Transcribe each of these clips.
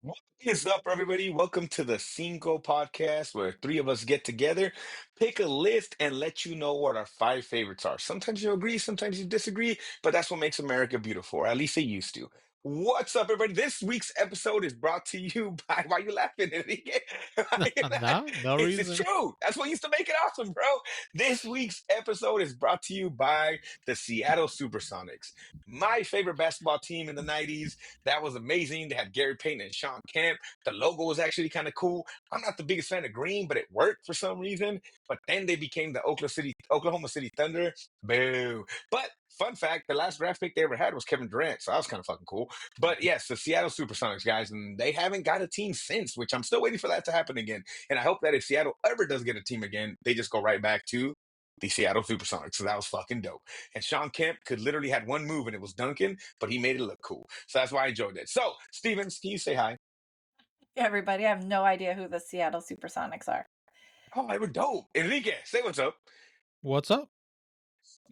What is up, everybody? Welcome to the Cinco podcast, where three of us get together, pick a list, and let you know what our five favorites are. Sometimes you agree, sometimes you disagree, but that's what makes America beautiful, or at least it used to. What's up, everybody? This week's episode is brought to you by. Why are you laughing, Enrique? Why are you No, no It's reason. true. That's what used to make it awesome, bro. This week's episode is brought to you by the Seattle Supersonics, my favorite basketball team in the 90s. That was amazing. They had Gary Payton and Sean Kemp. The logo was actually kind of cool. I'm not the biggest fan of green, but it worked for some reason. But then they became the Oklahoma City Thunder. Boo. But fun fact, the last draft pick they ever had was Kevin Durant. So that was kind of fucking cool. But yes, the Seattle Supersonics, guys, and they haven't got a team since, which I'm still waiting for that to happen again. And I hope that if Seattle ever does get a team again, they just go right back to the Seattle Supersonics. So that was fucking dope. And Sean Kemp could literally had one move and it was dunking, but he made it look cool. So that's why I enjoyed it. So, Stevens, can you say hi? Everybody, I have no idea who the Seattle Supersonics are. Oh, they were dope. Enrique, say what's up. What's up?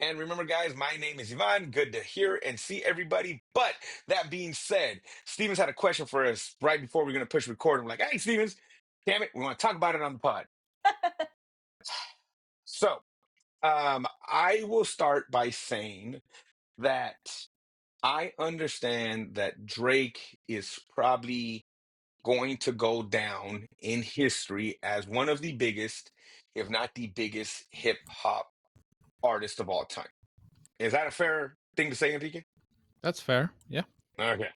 And remember, guys, my name is Ivan. Good to hear and see everybody. But that being said, Stevens had a question for us right before we are going to push record. I'm like, hey, Stevens, damn it, we want to talk about it on the pod. So, I will start by saying that I understand that Drake is probably going to go down in history as one of the biggest, if not the biggest, hip hop artist of all time. Is that a fair thing to say, Enrique? That's fair. Yeah. Okay.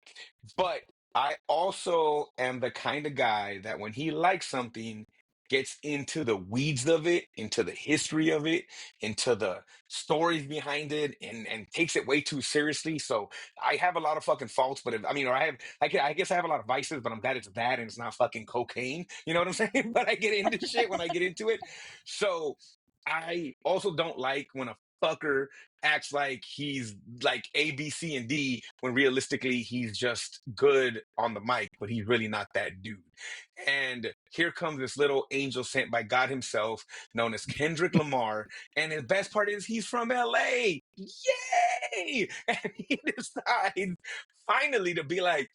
But I also am the kind of guy that when he likes something, gets into the weeds of it, into the history of it, into the stories behind it, and takes it way too seriously. So I have a lot of fucking faults, but or I guess I have a lot of vices, but I'm glad it's that and it's not fucking cocaine. You know what I'm saying? But I get into shit when I get into it. So I also don't like when a fucker acts like he's like A, B, C, and D when realistically he's just good on the mic, but he's really not that dude. And here comes this little angel sent by God himself, known as Kendrick Lamar. And the best part is he's from LA. Yay! And he decides finally to be like,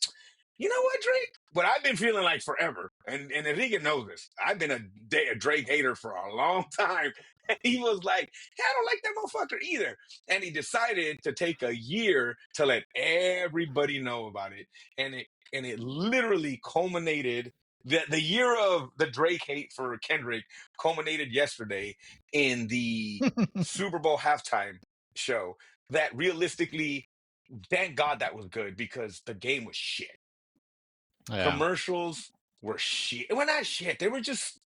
you know what, Drake? What I've been feeling like forever, and Enrique knows this. I've been a Drake hater for a long time. And he was like, yeah, I don't like that motherfucker either. And he decided to take a year to let everybody know about it. And it literally culminated. The year of the Drake hate for Kendrick culminated yesterday in the Super Bowl halftime show. That realistically, thank God that was good because the game was shit. Yeah. Commercials were shit. Well, not shit. They were just,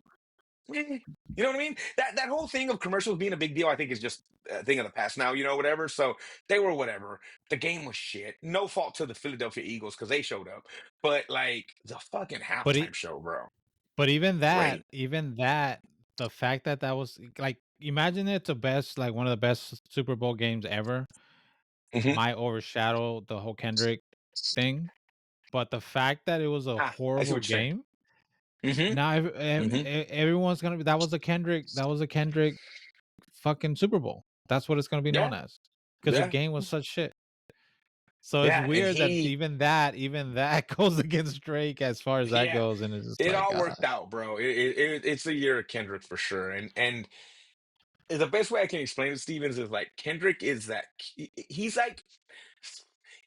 you know what I mean? That whole thing of commercials being a big deal, I think, is just a thing of the past now. Whatever. So they were whatever. The game was shit. No fault to the Philadelphia Eagles because they showed up, but like the fucking But halftime show, bro, but great. even that, the fact that that was like, imagine it's the best, like one of the best Super Bowl games ever, Hmm. might overshadow the whole Kendrick thing. But the fact that it was a I see horrible what you're saying. game, Hmm. now Hmm. everyone's gonna be that was a Kendrick fucking Super Bowl. That's what it's gonna be known Yeah, as because the yeah, game was such shit. So it's yeah. And weird that even that goes against Drake as far as that yeah, goes, and it's just it like, all worked out, bro. It's a year of Kendrick for sure, and the best way I can explain it, Stevens, is like Kendrick is that he's like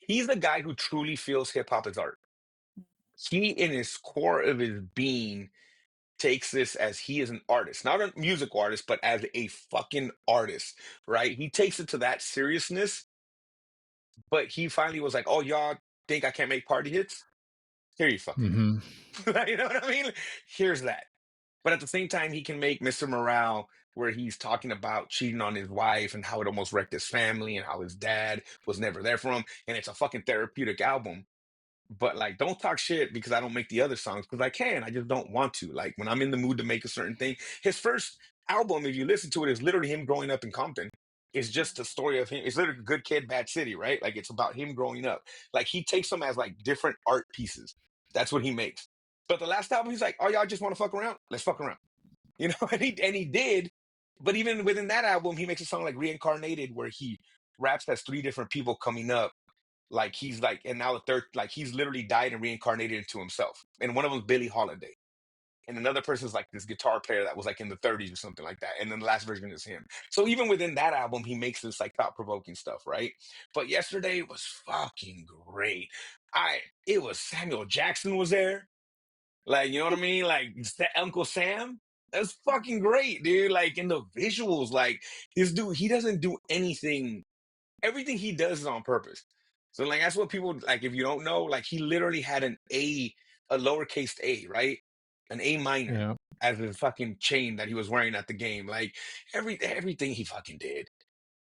he's the guy who truly feels hip hop is art. He, in his core of his being, takes this as he is an artist, not a music artist, but as a fucking artist, right? He takes it to that seriousness, but he finally was like, "Oh, y'all think I can't make party hits? Here you fucking go." hmm You know what I mean? Here's that. But at the same time, he can make Mr. Morale, where he's talking about cheating on his wife and how it almost wrecked his family and how his dad was never there for him. And it's a fucking therapeutic album. But like, don't talk shit because I don't make the other songs because I can. I just don't want to. Like, when I'm in the mood to make a certain thing, his first album, if you listen to it, is literally him growing up in Compton. It's just a story of him. It's literally Good Kid, Bad City, right? Like, it's about him growing up. Like, he takes them as like different art pieces. That's what he makes. But the last album, he's like, "Oh, y'all just want to fuck around? Let's fuck around." And he did. But even within that album, he makes a song like Reincarnated, where he raps as three different people coming up Like he's like, and now the third, like he's literally died and reincarnated into himself. And one of them's Billie Holiday. And another person's like this guitar player that was like in the 30s or something like that. And then the last version is him. So even within that album, he makes this like thought provoking stuff, right? But yesterday was fucking great. It was Samuel Jackson was there. Like, you know what I mean? Like Uncle Sam. That's fucking great, dude. Like in the visuals, like this dude, he doesn't do anything. Everything he does is on purpose. So like that's what people like. If you don't know, like he literally had a lowercase a, right? An A minor Yeah. as his fucking chain that he was wearing at the game. Like everything he fucking did.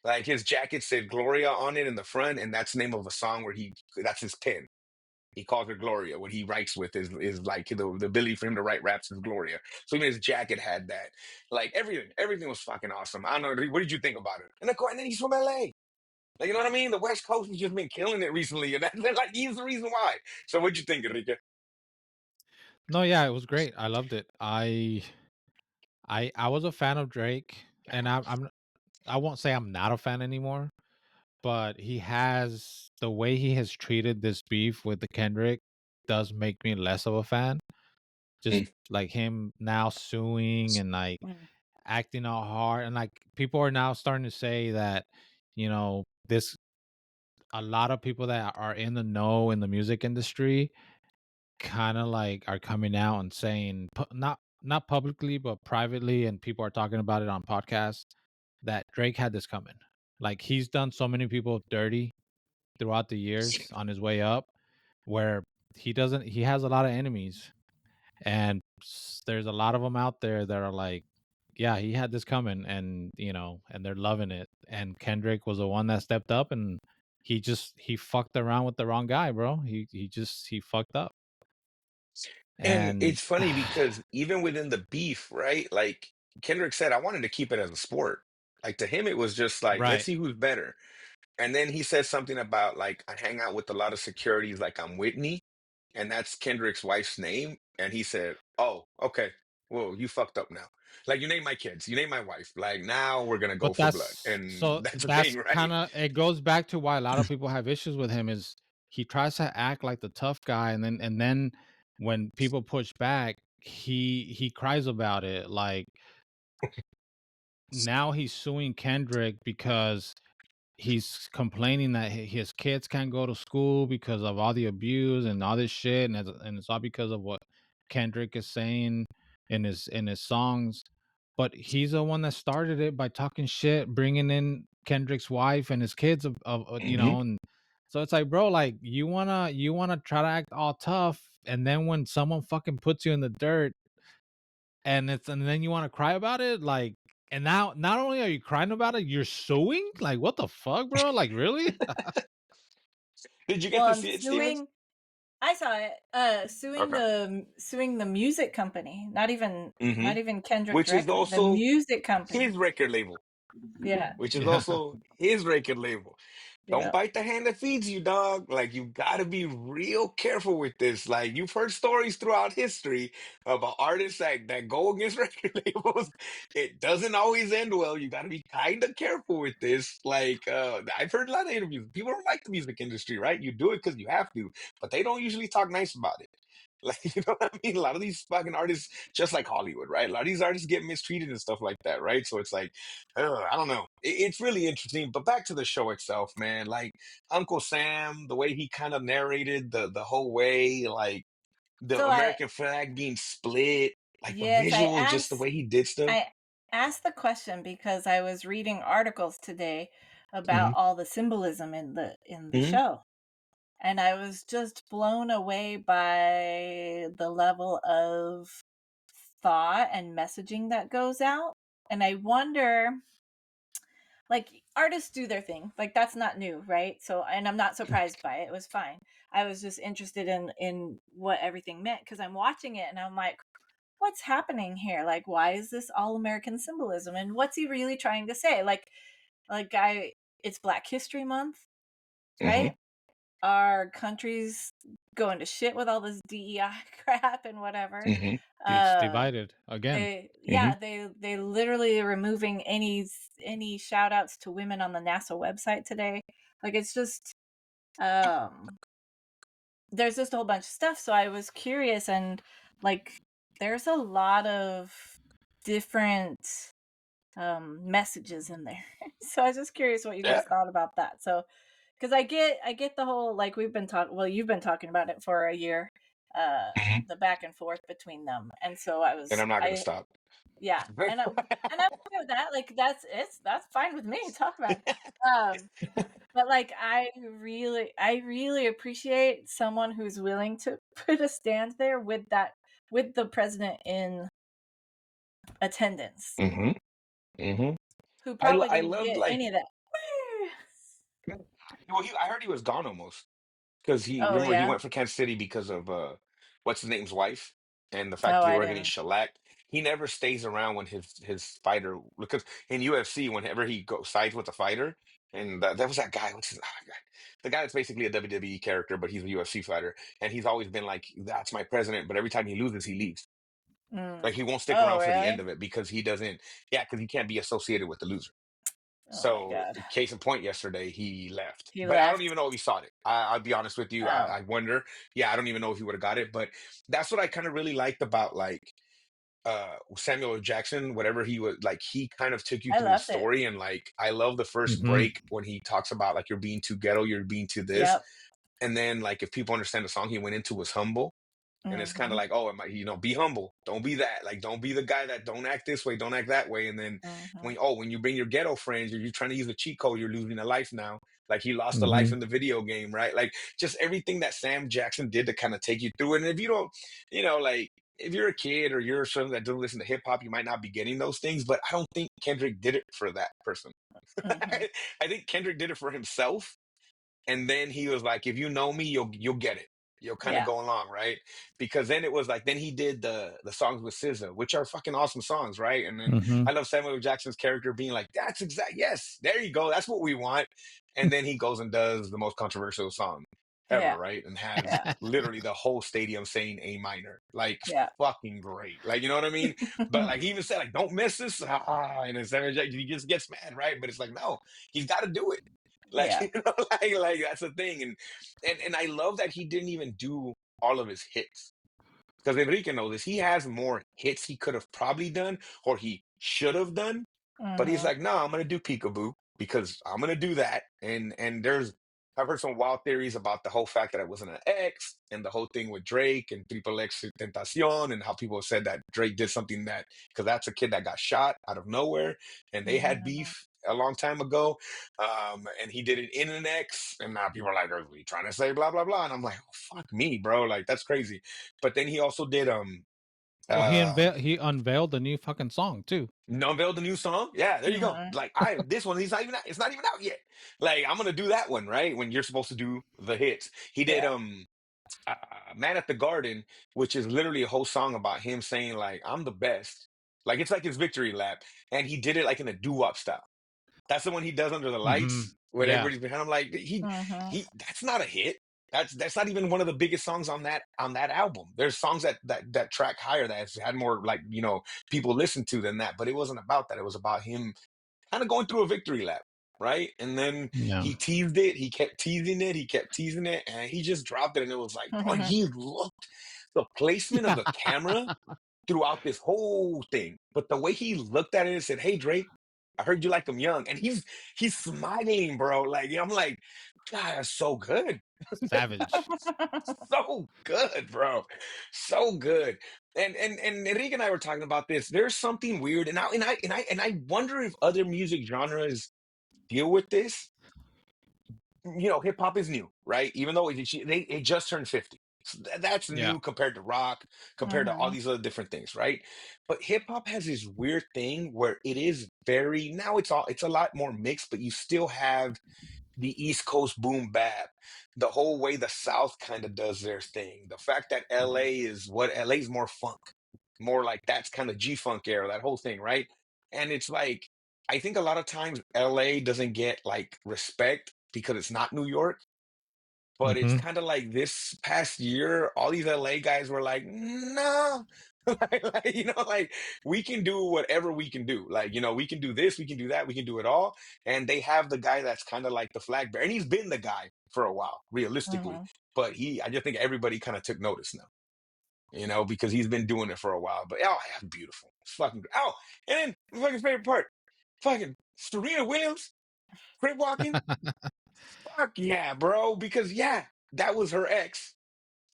Like his jacket said Gloria on it in the front, and that's the name of a song where that's his pen. He calls her Gloria. What he writes with is like the ability for him to write raps is Gloria. So even his jacket had that. Like everything was fucking awesome. I don't know. What did you think about it? And then he's from LA. Like, you know what I mean? The West Coast has just been killing it recently, and like he's the reason why. So what'd you think, Enrique? No, yeah, it was great. I loved it. I was a fan of Drake, and I won't say I'm not a fan anymore, but he has the way he has treated this beef with the Kendrick does make me less of a fan. Just Mm, like him now suing and like Mm. acting all hard, and like people are now starting to say that this a lot of people that are in the know in the music industry kind of like are coming out and saying not publicly but privately, and people are talking about it on podcasts, that Drake had this coming. Like he's done so many people dirty throughout the years on his way up, where he has a lot of enemies, and there's a lot of them out there that are like, yeah, he had this coming, and and they're loving it. And Kendrick was the one that stepped up, and he fucked around with the wrong guy, bro. He fucked up. And And it's funny because even within the beef, right? Like Kendrick said, I wanted to keep it as a sport. Like to him, it was just like, let's right. see who's better. And then he said something about like I hang out with a lot of securities, like I'm Whitney, and that's Kendrick's wife's name. And he said, "Oh, okay. Well, you fucked up now. Like you name my kids, you name my wife. Like now we're gonna go But for blood." that's And so that's the that's thing, right? kind of it goes back to why a lot of people have issues with him is he tries to act like the tough guy, and then when people push back, he cries about it. Like now he's suing Kendrick because he's complaining that his kids can't go to school because of all the abuse and all this shit, and it's all because of what Kendrick is saying in his songs. But he's the one that started it by talking shit, bringing in Kendrick's wife and his kids Hmm. and so it's like, bro, like you wanna try to act all tough, and then when someone fucking puts you in the dirt, and then you want to cry about it, like, and now not only are you crying about it, you're suing. Like, what the fuck, bro? Like, really? Did you get Well, to I'm see it, Stevens? suing. I saw it. Okay. Suing the music company. Hmm. Not even Kendrick Which is directly. The also music company. his record label. Yeah. Which is Yeah. also his record label. Don't Yeah. bite the hand that feeds you, dog. Like you gotta be real careful with this. Like you've heard stories throughout history about artists that go against record labels. It doesn't always end well. You gotta be kind of careful with this. Like I've heard a lot of interviews. People don't like the music industry, right? You do it because you have to, but they don't usually talk nice about it. Like, you know what I mean? A lot of these fucking artists, just like Hollywood, right? A lot of these artists get mistreated and stuff like that, right? So it's like, I don't know. It's really interesting. But back to the show itself, man. Like Uncle Sam, the way he kind of narrated the whole way, like the So American flag being split, like the yes, visuals, just the way he did stuff. I asked the question because I was reading articles today about Hmm. all the symbolism in the Hmm. show. And I was just blown away by the level of thought and messaging that goes out. And I wonder, like, artists do their thing. Like, that's not new, right? So, and I'm not surprised by it. It was fine. I was just interested in what everything meant because I'm watching it and I'm like, what's happening here? Like, why is this all American symbolism? And what's he really trying to say? It's Black History Month, Hmm. right? Our country's going to shit with all this DEI crap and whatever. Hmm. It's Uh, divided again. Hmm. they literally are removing any shout outs to women on the NASA website today. Like it's just um there's just a whole bunch of stuff, so I was curious, and like there's a lot of different messages in there. So I was just curious what you Yeah. guys thought about that. So because I get the whole, like, we've been talking, well, you've been talking about it for a year, uh Mhm. the back and forth between them. And so I And was I'm not gonna I stop. yeah, and I'm okay with that. Like that's fine with me. Talk about it. But like I really appreciate someone who's willing to put a stand there with that, with the president in attendance, Hmm. Hmm. who probably I didn't loved get like, any of that. well, I heard he was gone almost. Because he, Oh remember, he yeah. went for Kansas City because of what's his name's wife, and the fact Oh, that they I were getting didn't. shellacked. He never stays around when his fighter, because in UFC, whenever he goes sides with a fighter, and that was that guy, what's his, oh, God, the guy that's basically a WWE character, but he's a UFC fighter, and he's always been like, that's my president, but every time he loses, he leaves. Like, Mm. he won't stick Oh around for the end really? of it because he doesn't, yeah, because he can't be associated with the loser. Oh my So, god. case in point, yesterday he left, He but I don't left. even know if he sought it. I'll be honest with you. Oh. I wonder. Yeah, I don't even know if he would have got it. But that's what I kind of really liked about like Samuel L. Jackson. Whatever he was like, he kind of took you I through the loved it. story, and like I love the first Hmm. break when he talks about like you're being too ghetto, you're being too this, Yep. and then like if people understand the song he went into was humble. And it's kind of Mhm. like, oh, be humble. Don't be that. Like, don't be the guy that don't act this way, don't act that way. And then Mhm. when you bring your ghetto friends, or you're trying to use a cheat code, you're losing a life now. Like he lost a life Hmm. in the video game, right? Like just everything that Sam Jackson did to kind of take you through it. And if you don't, like if you're a kid or you're someone that doesn't listen to hip hop, you might not be getting those things. But I don't think Kendrick did it for that person. Mhm. I think Kendrick did it for himself, and then he was like, if you know me, you'll get it. You'll kind of Yeah. go along, right? Because then it was like, then he did the songs with SZA, which are fucking awesome songs, right? And then Hmm. I love Samuel L. Jackson's character being like, that's exact, yes, there you go, that's what we want. And then he goes and does the most controversial song ever, Yeah. right? And has Yeah. literally the whole stadium saying A minor, like Yeah. fucking great, like you know what I mean? But like he even said, like, don't miss this, and then Samuel L. Jackson, he just gets mad, right? But it's like, no, he's got to do it. Like Yeah. like that's the thing, and I love that he didn't even do all of his hits, because Enrique knows this. He has more hits he could have probably done or he should have done, but he's Mhm. like, no, I'm gonna do Peekaboo because I'm gonna do that. And I've heard some wild theories about the whole fact that it wasn't an X and the whole thing with Drake and Triple X Tentacion, and how people have said that Drake did something that, because that's a kid that got shot out of nowhere and they had Mhm. beef a long time ago. And he did it in an X, and now people are like, are we trying to say blah blah blah? And I'm like, oh, fuck me, bro. Like that's crazy. But then he also did Well, uh he unveiled the new fucking song too. unveiled the new song. Yeah, there you go. Mhm. Like this one, he's not even out, it's not even out yet. Like I'm gonna do that one, right? When you're supposed to do the hits. He did Yeah. uh, Man at the Garden, which is literally a whole song about him saying like I'm the best. Like it's like his victory lap. And he did it like in a doo-wop style. That's the one he does under the Hmm. lights when Yeah. everybody's behind him. Like Mhm. he that's not a hit. That's not even one of the biggest songs on that album. There's songs that track higher that has had more like people listen to than that. But it wasn't about that. It was about him kind of going through a victory lap, right? And then Yeah. he teased it. He kept teasing it. He kept teasing it, and he just dropped it. And it was like, bro, and he looked the placement of the camera throughout this whole thing. But the way he looked at it and said, "Hey Drake, I heard you like them young," and he's smiling, bro. Like I'm like, God, that's so good, Savage. so good, bro, so good. And Enrique and I were talking about this. There's something weird, and I wonder if other music genres deal with this. Hip hop is new, right? Even though it just turned 50. So that's Yeah. new compared to rock, compared to all Mhm. these other different things, right? But hip hop has this weird thing where it is very, now it's a lot more mixed, but you still have the East Coast boom bap, the whole way the South kind of does their thing. The fact that LA's more funk, more like that's kind of G funk era, that whole thing, right? And it's like, I think a lot of times LA doesn't get like respect because it's not New York. But it's Mhm. kind of like this past year, all these LA guys were like, no, like we can do whatever we can do. Like, we can do this, we can do that, we can do it all. And they have the guy that's kind of like the flag bearer. And he's been the guy for a while, realistically. Mhm. But I just think everybody kind of took notice now, because he's been doing it for a while. But oh, yeah, beautiful. It's fucking oh, and then my fucking favorite part, fucking Serena Williams, crib walking. Fuck yeah, bro. Because yeah, that was her ex,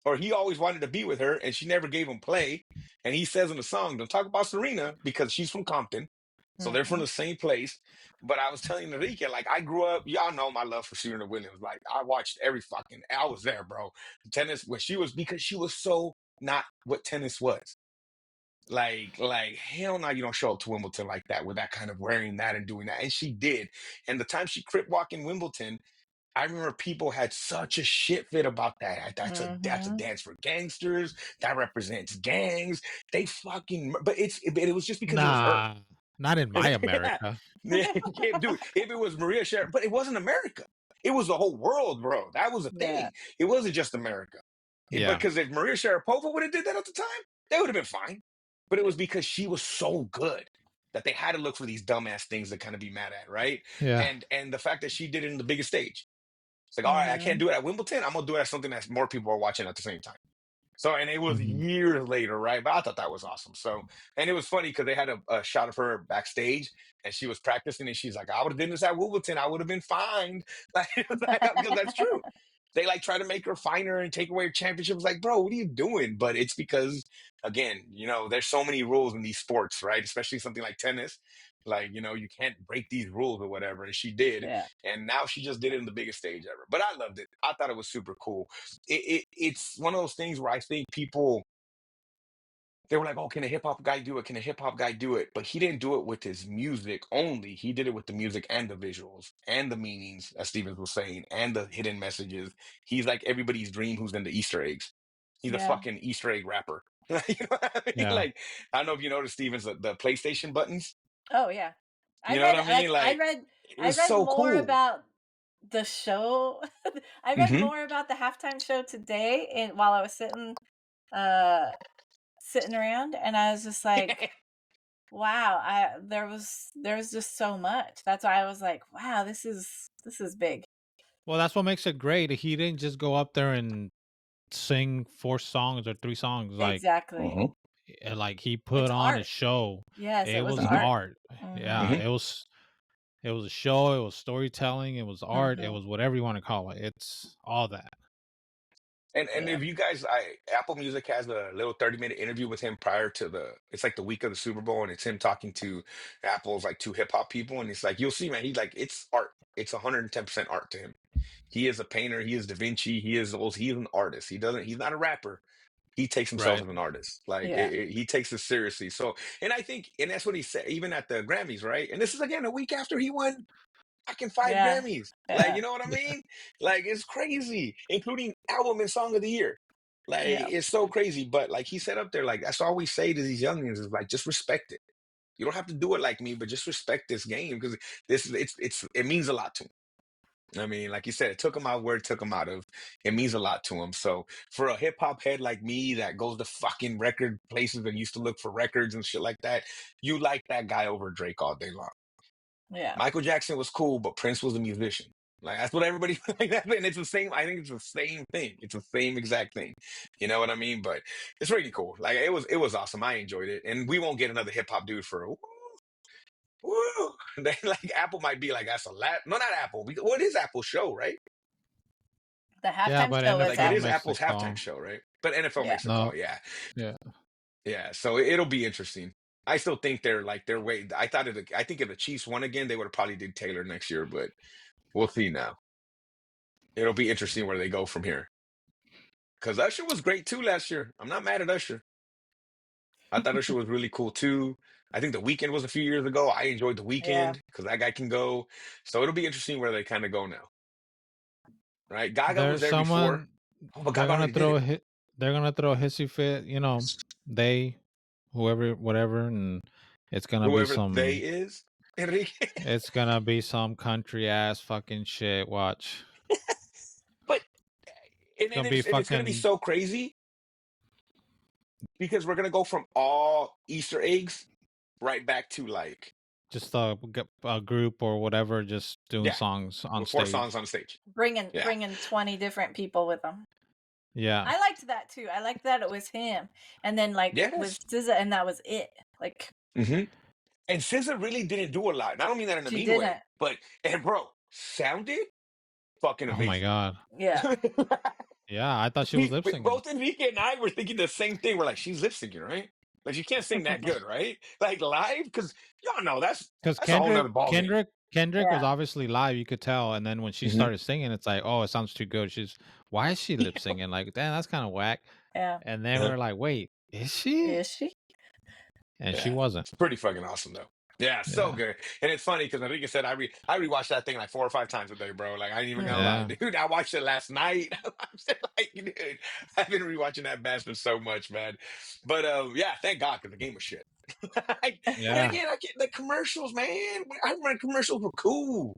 or he always wanted to be with her, and she never gave him play. And he says in the song, "Don't talk about Serena," because she's from Compton, so they're from Mhm. the same place. But I was telling Enrique, like I grew up, y'all know my love for Serena Williams. Like I watched every fucking, I was there, bro. Tennis when she was because she was so not what tennis was. Like hell no, you don't show up to Wimbledon like that with that kind of wearing that and doing that. And she did. And the time she crip walked in Wimbledon, I remember people had such a shit fit about that. That's a Mhm. dance for gangsters. That represents gangs. They fucking. But it was just because it was her. Nah, not in my Yeah, America. yeah, dude. If it was Maria Sheriff, but it wasn't America. It was the whole world, bro. That was the Yeah. thing. It wasn't just America. Yeah. Because if Maria Sharapova would have did that at the time, that would have been fine. But it was because she was so good that they had to look for these dumbass things to kind of be mad at, right? Yeah. And the fact that she did it in the biggest stage. It's like, all right, I can't Mhm. do it at Wimbledon. I'm gonna do it at something that more people are watching at the same time. So, and it was Mhm. years later, right? But I thought that was awesome. So, and it was funny because they had a shot of her backstage and she was practicing and she's like, I would have done this at Wimbledon. I would have been fined. Like, because that's true. They like try to make her finer and take away her championship. It's like, bro, what are you doing? But it's because, again, there's so many rules in these sports, right? Especially something like tennis. Like, you can't break these rules or whatever. And she did. Yeah. And now she just did it in the biggest stage ever. But I loved it. I thought it was super cool. It's one of those things where I think people they were like, "Oh, can a hip hop guy do it? Can a hip hop guy do it?" But he didn't do it with his music only. He did it with the music and the visuals and the meanings, as Stevens was saying, and the hidden messages. He's like everybody's dream who's into Easter eggs. He's a Yeah. fucking Easter egg rapper. You know what I mean? Yeah. Like, I don't know if you noticed Stevens, the PlayStation buttons. Oh, yeah. I You know what read I mean? like, I Like, read it I was read so more cool. about the show. I read Hmm. more about the halftime show today while I was uh, sitting around, and I was just like, wow, there was just so much. That's why I was like, wow, this is big. Well, that's what makes it great. He didn't just go up there and sing 4 songs or 3 songs, Exactly. Hmm. like he It's put on a art. show. Yes, it It was was Hmm. art. art. Yeah, Mhm. Hmm. it was a show, it was storytelling, it was art, it Mhm. was whatever you wanna call it. It's all that. And Yeah. if you guys, Apple Music has a little 30-minute interview with him prior to it's like the week of the Super Bowl, and it's him talking to Apple's like two hip hop people, and it's like you'll see, man, he's like it's art, it's 110% art to him. He is a painter, he is Da Vinci, he's an artist. He's not a rapper. He takes himself Right. as an artist. Like Yeah. he takes it seriously. So, and I think, and that's what he said even at the Grammys, right? And this is again a week after he won fucking five Yeah. Grammys. Like, Yeah. you know what I mean? Like, it's crazy, including album and song of the year. Like, Yeah. it's so crazy. But like he said up there, like that's all we say to these youngins is like, just respect it. You don't have to do it like me, but just respect this game because it means a lot to him. I mean, like you said, it took him out where it took him out of. It means a lot to him. So for a hip hop head like me that goes to fucking record places and used to look for records and shit like that, you like that guy over Drake all day long. Yeah. Michael Jackson was cool, but Prince was a musician. Like that's what everybody like that, and it's the same. I think it's the same thing. It's the same exact thing. You know what I mean? But it's really cool. Like it was awesome. I enjoyed it, and we won't get another hip hop dude for a woo. They, like Apple might be like that's a lot. No, not Apple. What is Apple's show, right? The Yeah, halftime but show is Like it NFL is Apple. makes the Apple's halftime call. show, right? But NFL Yeah. makes the No. call. Yeah, Yeah. yeah. So it'll be interesting. I still think they're way. I think if the Chiefs won again, they would have probably did Taylor next year, but we'll see now. It'll be interesting where they go from here. Because Usher was great too last year. I'm not mad at Usher. I thought Usher was really cool too. I think The Weeknd was a few years ago. I enjoyed The Yeah. Weeknd because that guy can go. So it'll be interesting where they kind of go now, right? Gaga was There's there before. someone Oh, but they're Gaga gonna already did throw it. a hit they're gonna throw a hissy fit, they whoever whatever, and it's gonna be Whoever they some is, Enrique. country ass fucking shit. Watch. But It's gonna be and it's gonna be fucking so crazy because we're gonna go from all Easter eggs right back to like, just a group or whatever just doing yeah, songs on with four songs stage. on stage. bringing Yeah. bringing 20 different people with them. Yeah. I liked that too. I liked that it was him, and then like with Yes. SZA, and that was it. Like Hmm. And SZA really didn't do a lot. And I don't mean that in a she mean way, didn't. but and bro, sounded fucking Oh my amazing. god. Yeah, Yeah, I thought she was lip singing. Both Enrique and I were thinking the same thing. We're like, she's lip syncing, right? Like she can't sing that good, right? Like live, because y'all know Because that's a whole nother ball game. Kendrick was yeah, obviously live, you could tell, and then when she Hmm. started singing, it's like, oh, it sounds too good. Why is she lip singing? Like, damn, that's kind of whack. yeah. And then Yeah. we're like, wait, is she? Is she? And she Yeah, wasn't. it's pretty fucking awesome though. Yeah, so Yeah, good. And it's funny because Enrique said I rewatched that thing like 4 or 5 times a day, bro. Like I ain't even gonna lie, Mm-hmm. yeah. dude. I watched it last night. I watched it like, dude, I've been rewatching that bastard so much, man. But yeah, thank God because the game was shit. And Yeah. again, I get the commercials, man. I remember commercials were cool.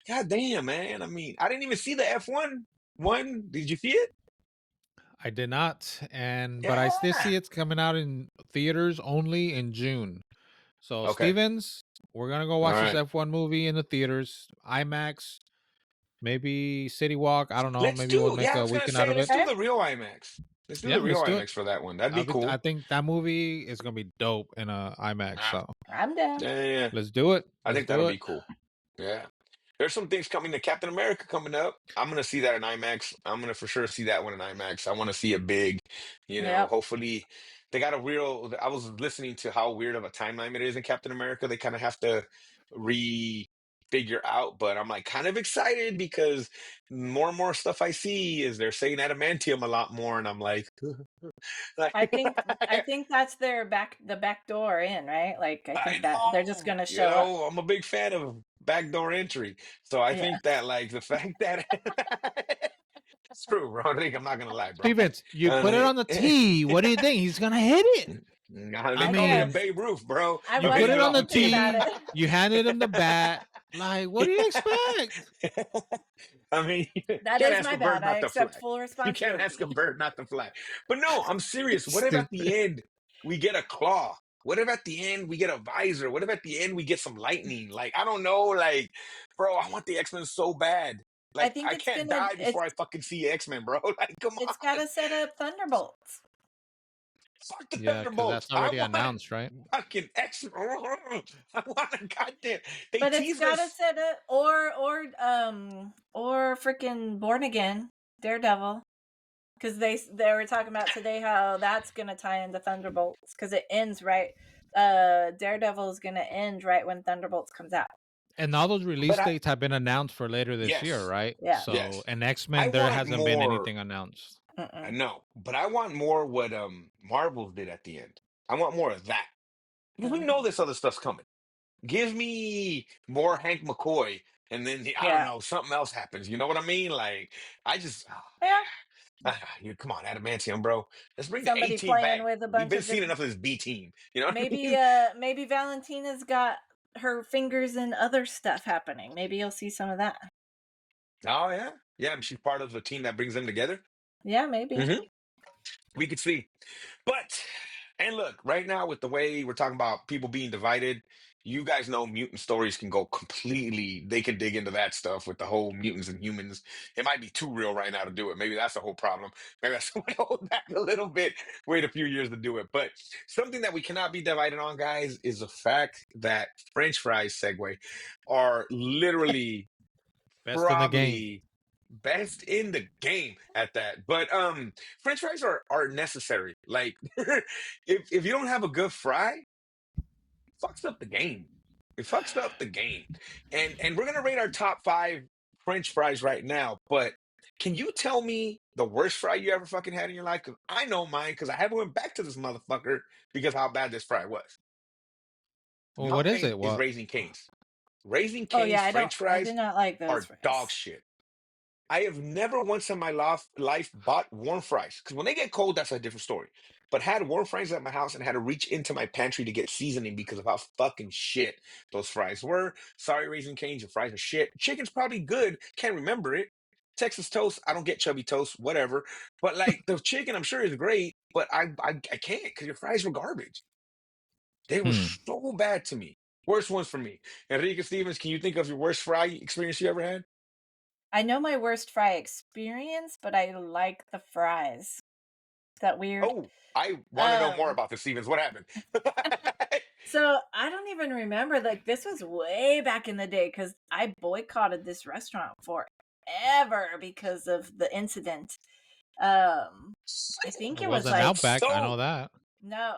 God damn, man. I mean, I didn't even see the F1 one. Did you see it? I did not, but I still Yeah. see it's coming out in theaters only in June. So Okay. Stevens, we're gonna go All watch this right. F1 movie in the theaters, IMAX, maybe City Walk. I don't know. Let's Maybe we'll do. make Yeah, I a was gonna weekend out say of it. let's do Okay. the real IMAX. Let's do Yeah, the real let's do it. IMAX for that one. That'd be I cool. think that movie is gonna be dope in a IMAX. Ah, So I'm down. yeah, yeah, yeah. let's do it. I Let's think do that'll it. be cool. Yeah. There's some things coming to Captain America coming up. I'm gonna see that in IMAX. I'm gonna for sure see that one in IMAX. I want to see it big. Yep. Hopefully they got a real. I was listening to how weird of a timeline it is in Captain America. They kind of have to re-figure out, but I'm like kind of excited because more and more stuff I see is they're saying adamantium a lot more, and I'm like, I like think I think that's the back door in, right? Like I I think that they're just know, gonna show up. I'm a big fan of backdoor entry. So I Yeah. think that like the fact that that's true, bro. I think I'm not gonna lie, bro. Stevens, you put it I on the tee. What do you think? He's gonna hit it. I they I call me a guess. mean, Babe Ruth, bro. I you I'm put wasn't hitting it it on off the a even thinking tee. about tee. it. You handed him the bat. Like, what do you expect? I mean, you That can't is ask my a bird bad. I not to accept fly. full You can't ask a responsibility. bird not to fly. But no, I'm serious. What if at Stupid. the end we get a claw? What if at the end we get a visor? What if at the end we get some lightning? Like, I don't know. Like, bro, I want the X-Men so bad. I Like, think I can't die before I fucking see X-Men, bro. Like, come it's on. gotta set up Thunderbolts. Fuck the Yeah, because Thunderbolts. that's I already want announced, right? fucking X-Men. I want a goddamn. They But it's teased gotta us. set up or freaking Born Again, Daredevil. Because they were talking about today how that's gonna tie into Thunderbolts because it ends right. Daredevil is gonna end right when Thunderbolts comes out. And all those But release dates have been announced for later this year, yes, right? Yeah. So, yes. and I X-Men, there want hasn't been more. anything announced. I Mm-mm. know, but I want more what Marvel did at the end. I want more of that. Because we know Mm-hmm. this other stuff's coming. Give me more Hank McCoy, and then I don't Yeah. know, something else happens. You know what I mean? Like I just, oh, Yeah. you come on, Adamantium, bro. Let's bring the A Somebody team playing back. with a We've bunch been of seeing different. enough of this B team. You know what I Maybe mean? maybe Valentina's got her fingers in other stuff happening. Maybe you'll see some of that. Oh yeah, yeah. She's part of the team that brings them together. Yeah, maybe. Hmm. We could see. But, and look, right now, with the way we're talking about people being divided, you guys know mutant stories can go completely, they can dig into that stuff with the whole mutants and humans. It might be too real right now to do it. Maybe that's the whole problem. Maybe that's why I hold back a little bit, wait a few years to do it. But something that we cannot be divided on, guys, is the fact that French fries, segue, are literally Best in the game. probably best in the game at that. But French fries are necessary. Like if you don't have a good fry, it fucks up the game. It fucks up the game. And we're gonna rate our top 5 French fries right now, but can you tell me the worst fry you ever fucking had in your life? Because I know mine because I haven't went back to this motherfucker because how bad this fry was. Well, what is Mine it? is What? Raising Cane's. Raising Oh Cane's yeah, French I do fries not like those are dog fries. shit. I have never once in my life bought warm fries because when they get cold, that's a different story. But had warm fries at my house and had to reach into my pantry to get seasoning because of how fucking shit those fries were. Sorry, Raising Cane's, your fries are shit. Chicken's probably good. Can't remember it. Texas toast, I don't get chubby toast, whatever. But like the chicken, I'm sure is great, but I can't because your fries were garbage. They were Hmm. so bad to me. Worst ones for me. Enrique Stevens, can you think of your worst fry experience you ever had? I know my worst fry experience, but I like the fries. Is that weird? Oh, I want to know more Um, about this, Stevens. What happened? so I don't even remember, like, this was way back in the day because I boycotted this restaurant forever because of the incident. Um, I think It it was wasn't like Outback. I know So that. no.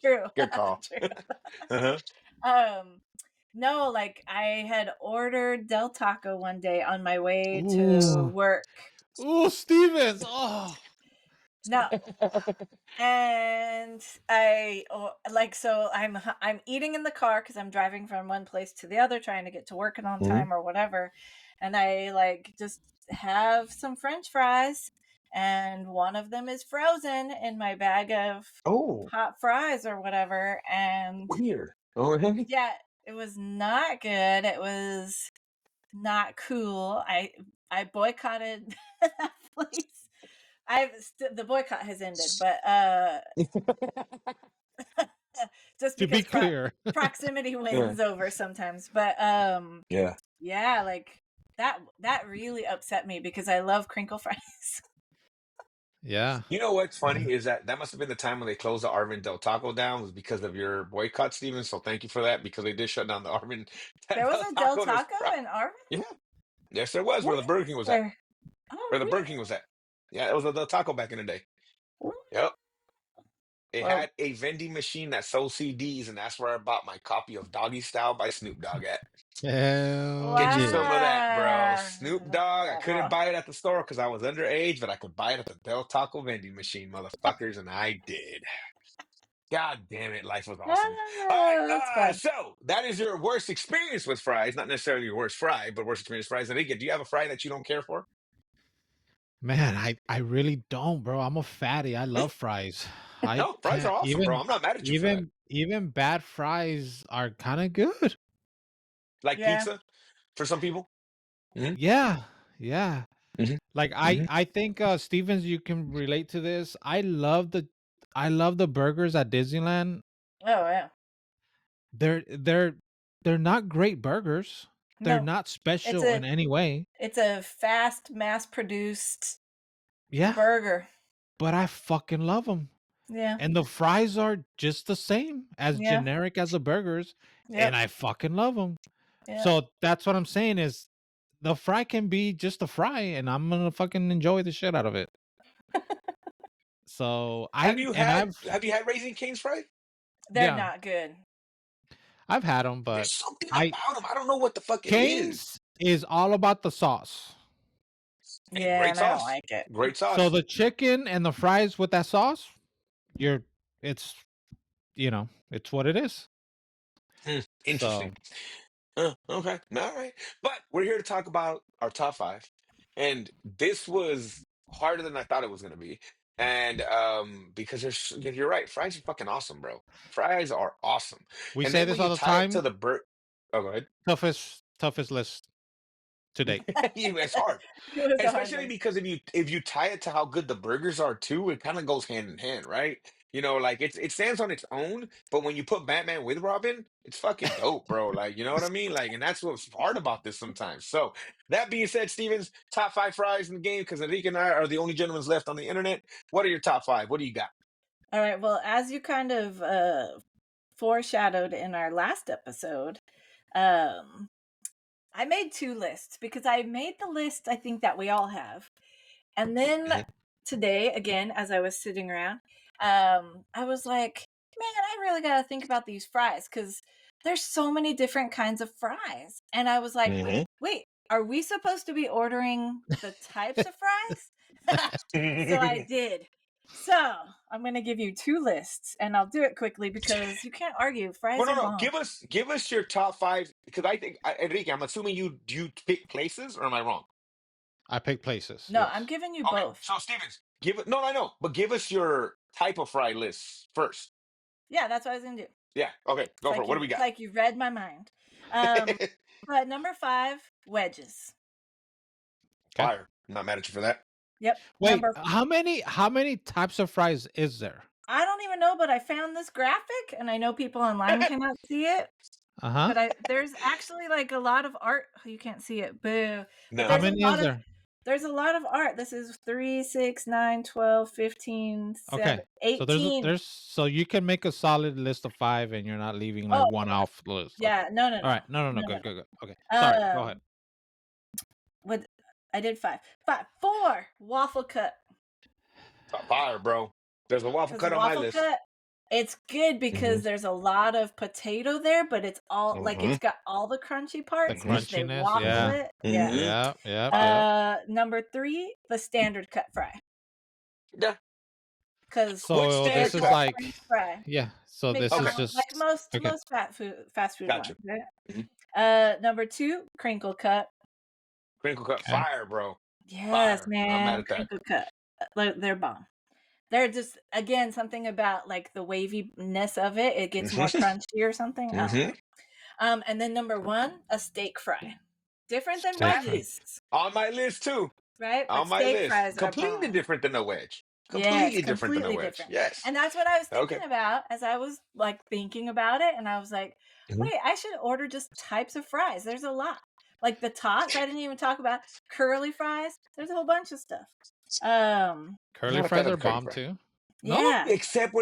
True. good call. True. Uh-huh. Um, no, like I had ordered Del Taco one day on my way to Ooh. work. Ooh, Stevens. Oh. No, and I'm eating in the car because I'm driving from one place to the other trying to get to work and on Mhm. time or whatever, and I like just have some french fries, and one of them is frozen in my bag of Oh, hot fries or whatever, and weird. Oh, hey. yeah, it was not good. It was not cool. I boycotted that place. The boycott has ended, but just To be because clear. proximity Yeah. wins over sometimes. But Yeah. yeah, like that really upset me because I love crinkle fries. Yeah. You know what's funny is that that must have been the time when they closed the Arvin Del Taco down was because of your boycott, Steven. So thank you for that because they did shut down the Arvin There was Del a Del Taco. Taco in Arvin. Yeah. Yes, there was where the Burger King was at. Where? Oh, Where the Burger really? King was at. Yeah, it was a Del Taco back in the day. Yep. It Well, had a vending machine that sold CDs, and that's where I bought my copy of Doggy Style by Snoop Dogg at. Hell Get you some of yeah. that, bro. Snoop Dogg. I couldn't wow. buy it at the store because I was underage, but I could buy it at the Del Taco vending machine, motherfuckers, and I did. God damn it, life was awesome. All right, That's fun. so that is your worst experience with fries, not necessarily your worst fry, but worst experience with fries. Enrique, do you have a fry that you don't care for? Man, I really don't, bro. I'm a fatty. I Hmm? love fries. I No, fries are can't awesome, bro. even I'm not mad at you for that. even bad fries are kind of good. Like Yeah. pizza for some people. Hmm. Yeah. Yeah. Hmm. Like Hmm. I think Stevens, you can relate to this. I love the burgers at Disneyland. Oh yeah. They're they're they're not great burgers. They're No, not it's special in a any way. it's a fast, mass-produced Yeah, burger. but I fucking love them. Yeah. And the fries are just the same as Yeah. generic as the burgers, and Yep. I fucking love them. Yep. So that's what I'm saying is the fry can be just a fry, and I'm gonna fucking enjoy the shit out of it. So Have you had Raising Cane's fries? They're yeah, not good. I've had them, There's but something I about them. I don't know what the fuck it is. Cane's is all about the sauce. Hey, Yeah, great and I don't sauce. like it. Great So sauce. the chicken and the fries with that sauce, you're it's it's what it is. So Interesting. Okay. All right. But we're here to talk about our top five. And this was harder than I thought it was going to be. And because you're right, fries are fucking awesome, bro. Fries are awesome. we And say then when this you all the tie it to time. the oh, go ahead. Toughest list to date. It's hard. It was a hard Especially list. because if you tie it to how good the burgers are too, it kind of goes hand in hand, right? Like it stands on its own, but when you put Batman with Robin, it's fucking dope, bro. Like, you know what I mean? Like, and that's what's hard about this sometimes. So that being said, Stevens, top five fries in the game, because Enrique and I are the only gentlemen left on the internet. What are your top five? What do you got? All right. Well, as you kind of foreshadowed in our last episode, um, I made two lists because I made the list I think that we all have. And then Mhm. today, again, as I was sitting around, I was like, man, I really got to think about these fries because there's so many different kinds of fries. And I was like, wait, are we supposed to be ordering the types of fries? So I Mhm. did. So I'm going to give you two lists and I'll do it quickly because you can't argue. Well, Fries no, are no. bomb. Give us your top five because I think Enrique. I'm assuming you pick places, or am I wrong? I pick places. No, I'm Yes. giving you Okay, both. so Stevens, give it. No, I know, but give us your type of fry list first. Yeah, that's what I was going to do. Yeah. Okay, It's go for like it. What do you we it's got? like you read my mind. But number 5, wedges. Okay. Fire. I'm not mad at you for that. Yep. Wait, Number how many types of fries is there? I don't even know, but I found this graphic, and I know people online cannot see it, Uh-huh. but there's actually, like, a lot of art. Oh, you can't see it, boo. But How No. many is there? there's a lot of art. This is 3, 6, 9, 12, 15, 7, Okay. So 18. so you can make a solid list of 5 and you're not leaving like Oh, one off the list. Okay. yeah. No, no, All no. right. No, No, no, good, good, good. Okay. no. Sorry. Go ahead. With I did 5. 5. 4, waffle cut. Fire, bro. There's a waffle 'Cause the cut on my waffle list. cut, it's good Mm-hmm. because there's a lot of potato there, but it's all like, Mm-hmm. it's got all the crunchy The parts because they crunchiness. waffle Yeah. it. Yeah. Mm-hmm. Yeah. Yep. Fire. Yep. Number 3, the standard cut fry. Yeah. Because Which So standard this is it's a cut? like, French fry. yeah. So this is Okay. McDonald's, like just most okay. fast food Gotcha. ones, right? Mm-hmm. Number 2, crinkle cut. Crinkle cut. Okay. Fire, bro. Yes, Fire. Not mad man, at that. crinkle cut. Like, they're bomb. They're just again, something about, like, the waviness of it, it gets more Mm-hmm. crunchy or something, I don't Mm-hmm. know. And then number 1, a steak fry. Different than Steak fry. wedgies, On my list too. right? But On my steak list. fries are Completely bomb. different than a wedge. Yes, Completely different than a completely wedge. different. Yes. And that's what I was Okay. thinking about as I was, like, thinking about it, and I was like, Mhm. "Wait, I should order just types of fries." There's a lot. Like, the tots, I didn't even talk about. Curly fries, there's a whole bunch of stuff. Curly Not a fan fries of are the curly bomb fry. too. No, Yeah. Except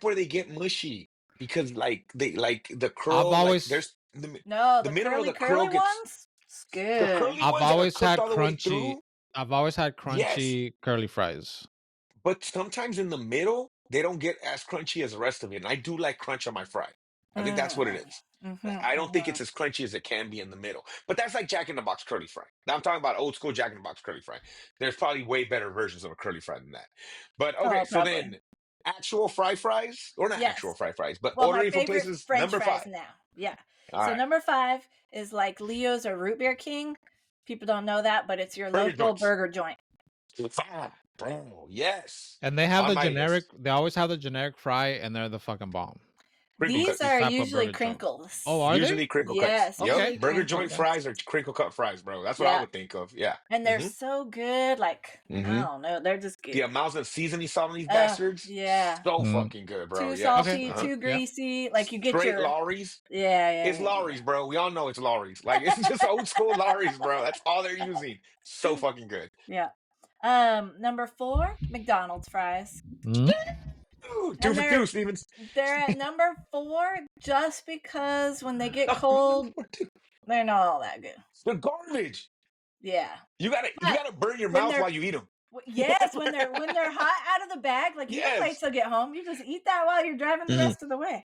where they get mushy because like they like the I've curl like always there's No, the the middle of curly, the curl curly gets ones, it's the good. curly ones that are cooked had all the way crunchy. through. I've always had Yes, crunchy curly fries. but sometimes in the middle they don't get as crunchy as the rest of it, and I do like crunch on my fry. I think that's what it Mm. is. Mhm, I don't think mhm. it's as crunchy as it can be in the middle, but that's like Jack in the Box curly fry. Now I'm talking about old school Jack in the Box curly fry. There's probably way better versions of a curly fry than that. But okay, Oh, so probably. then actual fries, or not actual Yes. fries, but Well, my ordering from favorite places, French number fries five. now. Yeah. All So right, number 5 is like Leo's or Root Beer King. People don't know that, but it's your burger local joints. burger joint. Fire, bro, yes, And they have on the my generic. list. They always have the generic fry, and they're the fucking bomb. Crinkle These cuts, are Type of usually burger joint. Oh, crinkles. are they? usually crinkle cuts. Yes, Yep, usually Okay. burger joint crinkles. Okay. fries are crinkle cut fries, bro. That's what I Yeah. would think of. Yeah. And they're so good. Like, I Mm-hmm. don't know, they're just The good. amounts of seasoning salt on these bastards, Yeah. so Mm. fucking good, bro. Too Yes. Okay. salty, Uh-huh. too Yeah. greasy. Like, you get Straight your Lawry's. yeah, yeah, It's yeah, Lawry's, bro. We all know it's Lawry's. Like it's just old school Lawry's, bro. That's all they're using. So yeah. fucking good. Yeah. Number 4, McDonald's fries. Mm. Ooh, two And for two, Stevens. they're at number 4 just because when they get No, cold, number two. they're not all that good. The garbage. Yeah. You But gotta burn your when mouth they're while you eat them. yes, when they're hot out of the bag, like, you don't wait Yes. till get home. You just eat that while you're driving the Hmm. rest of the way.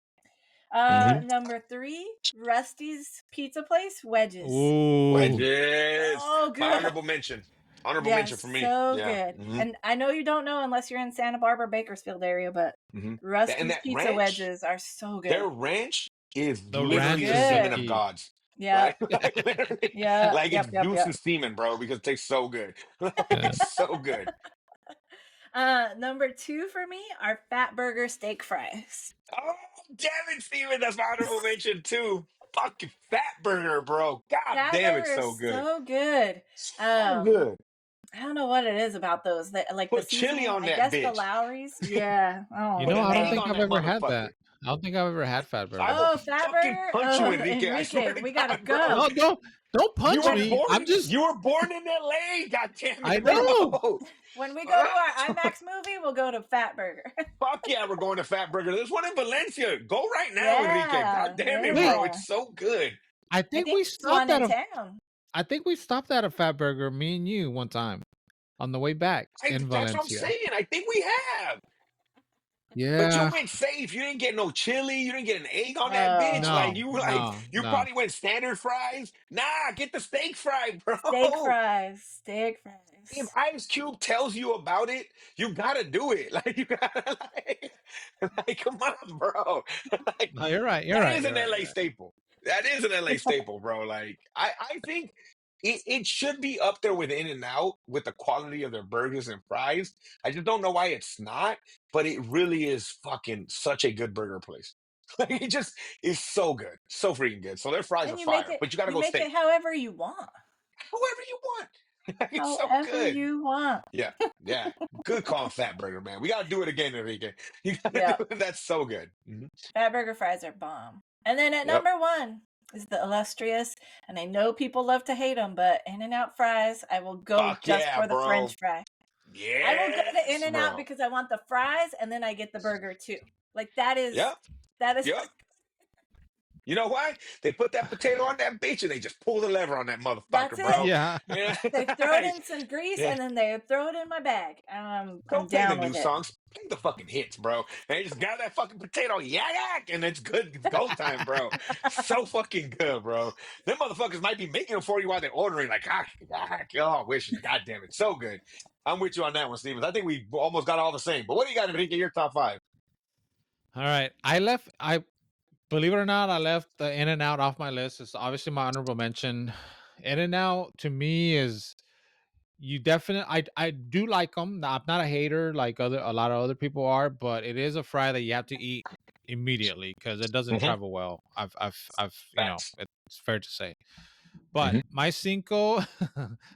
Hmm. Number 3, Rusty's Pizza Place, wedges. Ooh. Wedges. So My good. honorable mention. Honorable mention Yes, for me. so Yeah. good. Hmm. And I know you don't know unless you're in Santa Barbara, Bakersfield area, but Hmm. And Rusty's that Pizza ranch, wedges are so their good. ranch is The It's literally ranch the is the good. semen of key. gods. Yep. Like, like literally, Yep. like it's Yep. Yep. juice Yep. and semen, bro, because it tastes so good. Like, Yeah. it's so good. Number 2 for me are Fat Burger steak fries. Oh, damn it, Steven. That's my honorable mention too. Fucking fat burger, bro. God Fat damn, it's Burger so is good. so good. So Um, good. I don't know what it is about those. Like, the Put chili seasoning. on I that guess the bitch. Lowry's. Yeah. I You don't Put know, an I don't egg know. think on I've that ever had that. motherfucker. I don't think I've ever had I Fatburger. will Oh, Fat fucking Burger. punch you, Enrique. I Enrique, swear to we gotta God, bro. go. No, don't You punch were When me. born. You were born in LA. God damn I it, when know. bro. when we go to our IMAX movie, we'll go to Fat Burger. Fuck yeah, we're going to Fat Burger. There's one in Valencia. Go right now, Enrique. God Yeah, damn it, Wait, bro. yeah. It's so good. I I think think we there's one stopped in at a. town. I think we stopped at a Fatburger, me and you, one time on the way back in That's what I'm Valencia. saying. I think we have. But you Yeah. went safe. You didn't get no chili. You didn't get an egg on that bitch. Oh, No, no. no, You no. probably went standard fries. Nah, get the steak fry, Steak bro. fries. Steak If fries. Ice Cube tells you about it, you gotta do it. Like you gotta like come on, bro. Like No, you're right. You're that right. is You're an right. LA You're right. staple. That is an LA staple, bro. Like I think it should be up there with In and Out with the quality of their burgers and fries. I just don't know why it's not, but it really is fucking such a good burger place. Like, it just is so good, so freaking good. So their fries are And fire, but you got to you go make it steak, however you want. however you want. It's so However good. you want. Yeah, yeah. Good call, Fat Burger, man. We got to do it again, Enrique. You got to do Yep. it. That's so good. Fat burger fries are bomb. And then at Yep. number one is the illustrious, and I know people love to hate them, but In-N-Out fries, I will go Fuck just yeah, for the bro. French fry. I will go to Yes, In-N-Out bro. because I want the fries, and then I get the burger too. Like that is Yep. that is Yep. You know why? They put that potato on that bitch and they just pull the lever on that that's motherfucker, it. bro. Yeah. Yeah. They throw it in some grease Yeah. and then they throw it in my bag. I'm Don't play the down new with it. songs. Play the fucking hits, bro. And you just grab that fucking potato, yak, yak, and it's good. It's go time, bro. So fucking good, bro. Them motherfuckers might be making them for you while they're ordering. Like, oh, I wish. God damn it. So good. I'm with you on that one, Stevens. I think we almost got all the same. But what do you got, Enrique? Your top five? All right. I believe it or not, I left the In and Out off my list. It's obviously my honorable mention. In and Out to me is you definitely I do like them. I'm not a hater like a lot of other people are, but it is a fry that you have to eat immediately because it doesn't Mm-hmm. travel well. I've Facts. it's fair to say. But Mm-hmm. my cinco,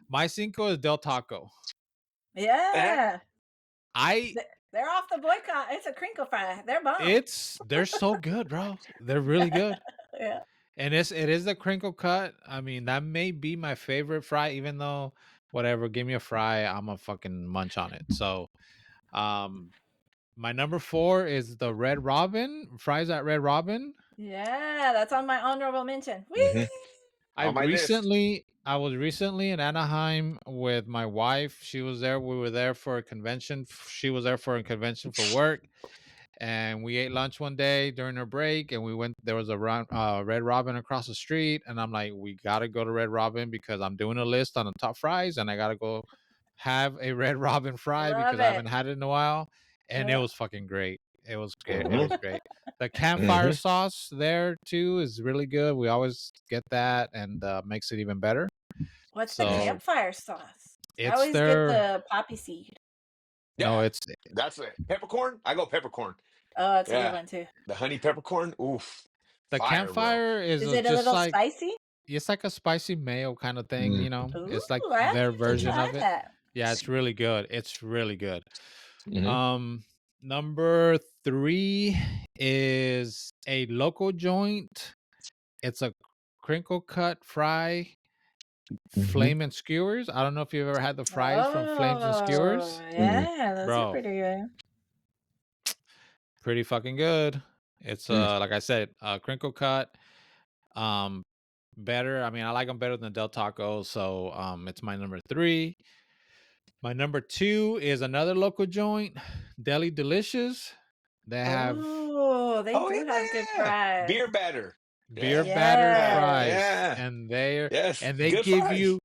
my cinco is Del Taco. Uh-huh. Yeah. I They're off the boycott. It's a crinkle fry. They're bomb. they're so good, bro. They're really good. Yeah. And it is the crinkle cut. I mean, that may be my favorite fry, even though whatever, give me a fry, I'm a fucking munch on it. So um my number 4 is the Red Robin, fries at Red Robin. Yeah, that's on my honorable mention. Mm-hmm. Whee! On my list. I was recently in Anaheim with my wife. She was there. We were there for a convention. She was there for a convention for work. And we ate lunch one day during our break, and we went. There was a Red Robin across the street, and I'm like, we gotta go to Red Robin because I'm doing a list on the top fries, and I gotta go have a Red Robin fry Love because I it. haven't had it in a while, and it Yeah. was fucking great. It was great. It Mm-hmm. was great. The campfire Mm-hmm. sauce there too is really good. We always get that, and makes it even better. What's the Mm-hmm. So campfire sauce? I it's always get their the poppy seed. no, Yeah, it's that's it. Peppercorn? I go peppercorn. Oh, that's a good Yeah. one too. The honey peppercorn? Oof. the Fire, bro. campfire is Is it a just little like spicy? it's like a spicy mayo kind of thing, you know. Ooh, It's like I their have to version try of it. that. Yeah, it's really good. It's really good. Mm-hmm. Number 3 is a local joint. It's a crinkle cut fry, Mm-hmm. flame and skewers. I don't know if you've ever had the fries from Flames and Oh, Skewers. yeah, those are Bro, pretty good. pretty fucking good. It's Mm-hmm. like I said, crinkle cut. Um better. I mean, I like them better than Del Taco, so it's my number 3. My number 2 is another local joint, Deli Delicious. They have Oh, they Oh do have good yeah. fries. Beer batter. beer Yeah. battered Yes. fries, Yeah. and Yes. they Good give fries. you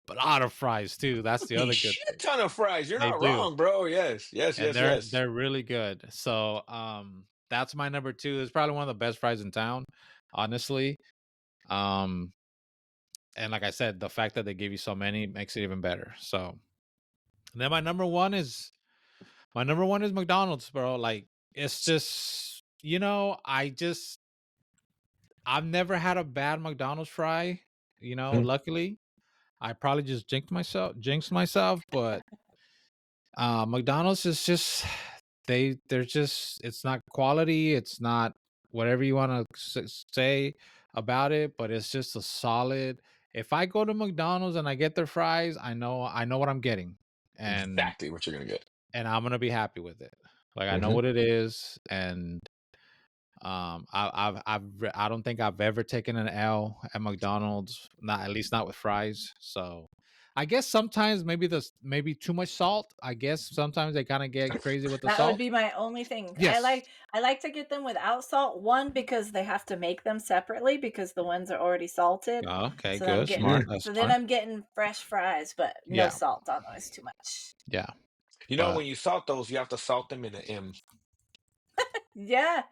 a lot of fries too. That's the A other good shit thing. ton of fries. You're They not do, wrong, bro. Yes. Yes. and Yes. Yes. they're really good. So that's my number 2. It's probably one of the best fries in town, honestly. Um, and like I said, the fact that they give you so many makes it even better. So and then my number one is McDonald's, bro. Like it's just I've never had a bad McDonald's fry. Mhm. Luckily, I probably just jinxed myself, but McDonald's is just they're just it's not quality, it's not whatever you want to say about it, but it's just a solid. If I go to McDonald's and I get their fries, I know what I'm getting, and Exactly what you're gonna get. I'm gonna be happy with it. Like I know Mm-hmm. what it is, and I don't think I've ever taken an L at McDonald's, not at least not with fries. So I guess sometimes maybe too much salt. I guess sometimes they kind of get crazy with the That would salt. be my only thing. Yes. I like to get them without salt. One, because they have to make them separately because the ones are already salted. Oh, okay, So I'm good. getting Smart. That's so then smart. I'm getting fresh fries, but no Yeah. salt on those too much. Yeah. You know, But when you salt those, you have to salt them in an M. Yeah,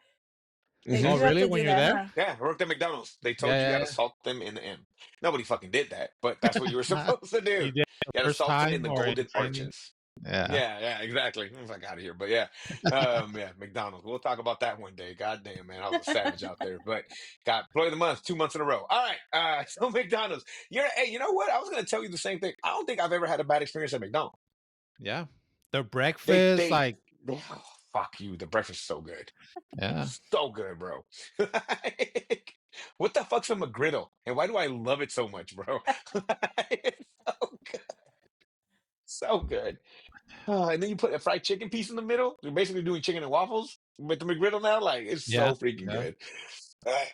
they oh do Mm-hmm. have really? to When do you're that, there? huh? Yeah, I worked at McDonald's. They Yeah, told you yeah, got to yeah. salt them in the M. Nobody fucking did that, but that's what you were supposed to do. You did the You got to first salt it in time the or in golden training? arches. Yeah. Yeah, exactly. Get the fuck out of here. But yeah, yeah, McDonald's. We'll talk about that one day. God damn, man, I was a savage out there. But got employee of the month 2 months in a row. All right, so McDonald's. Hey, you know what? I was gonna tell you the same thing. I don't think I've ever had a bad experience at McDonald's. Yeah. Their They breakfast, they, like, oh, fuck you. The breakfast is so good, yeah. so good, bro. Like, what the fuck's a McGriddle, and why do I love it so much, bro? It's so good, so good. And then you put a fried chicken piece in the middle. You're basically doing chicken and waffles with the McGriddle now. Like, it's Yeah. so freaking Yeah. good. All right.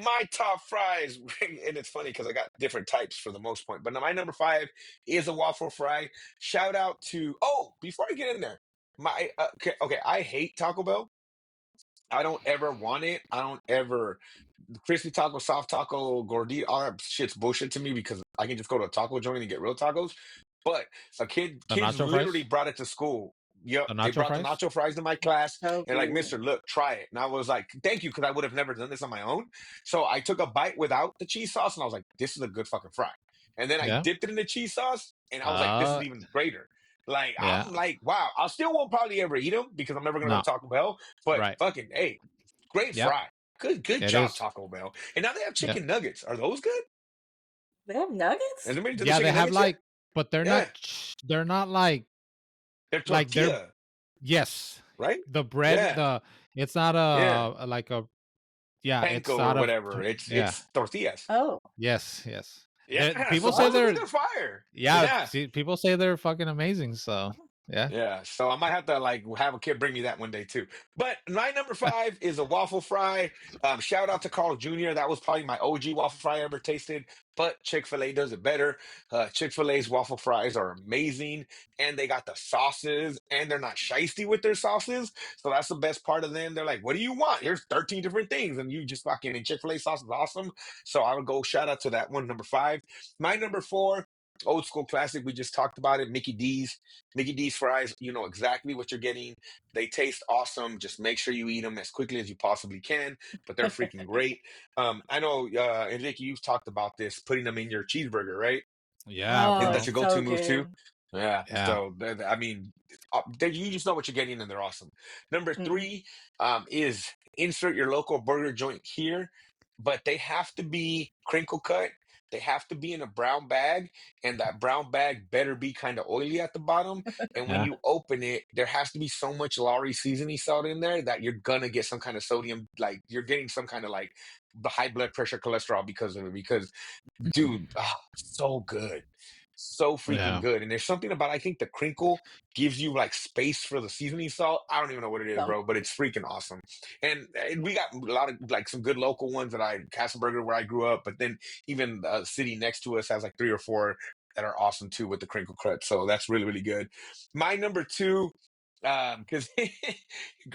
My top fries, and it's funny because I got different types for the most part. But my number five is a waffle fry. Shout out to, oh, before I get in there, okay, I hate Taco Bell. I don't ever want it. I don't ever crispy taco, soft taco, gordita, all that shit's bullshit to me because I can just go to a taco joint and get real tacos. But The kids nacho literally fries? brought it to school. Yep, The they nacho brought the fries? nacho fries to my class So and like, good. Mister, look, try it. And I was like, thank you, because I would have never done this on my own. So I took a bite without the cheese sauce and I was like, this is a good fucking fry. And then I Yeah. dipped it in the cheese sauce and I was like, this is Uh, even greater. Like, yeah. I'm like, wow, I still won't probably ever eat them because I'm never gonna go No. to Taco Bell. But Right. fucking, hey, great Yep. fry. Good It job, is. Taco Bell. And now they have Yeah. chicken nuggets. Are those good? They have Has nuggets? anybody done the Yeah, they chicken have, nuggets yet? like, but Yeah, they're not they're like they're tortilla, yes. right? The bread, Yeah, the it's not yeah. like a yeah, it's Panko or out of whatever. yeah. It's tortillas. Oh. Yes, yes. Yeah, People say supposedly they're they're fire. yeah, Yeah. see, people say they're fucking amazing, so yeah. Yeah, so I might have to like have a kid bring me that one day too. But my number five is a waffle fry. Shout out to Carl Jr. That was probably my OG waffle fry I ever tasted. But Chick-fil-A does it better. Chick-fil-A's waffle fries are amazing, and they got the sauces, and they're not shisty with their sauces. So that's the best part of them. They're like, "What do you want? Here's 13 different things," and you just fucking and Chick-fil-A sauce is awesome. So I would go shout out to that one, number five. My number four, old school classic. We just talked about it. Mickey D's. Mickey D's fries, you know exactly what you're getting. They taste awesome. Just make sure you eat them as quickly as you possibly can, but they're freaking great. I know, Enrique, you've talked about this, putting them in your cheeseburger, right? Yeah, Oh, Isn't that bro. your it's so go-to move too? good. Yeah. Yeah. So I mean, you just know what you're getting, and they're awesome. Number Mhm. three is insert your local burger joint here, but they have to be crinkle cut. They have to be in a brown bag, and that brown bag better be kind of oily at the bottom. And when Yeah. you open it, there has to be so much Lowry seasoning salt in there that you're gonna get some kind of sodium, like you're getting some kind of like the high blood pressure cholesterol because of it. Because dude, so good. So freaking Yeah. good. And there's something about, I think the crinkle gives you like space for the seasoning salt. I don't even know what it is, Some bro, but it's freaking awesome. And we got a lot of like some good local ones Castleberger where I grew up, but then even the city next to us has like three or four that are awesome too with the crinkle cut. So that's really, really good. My number two, because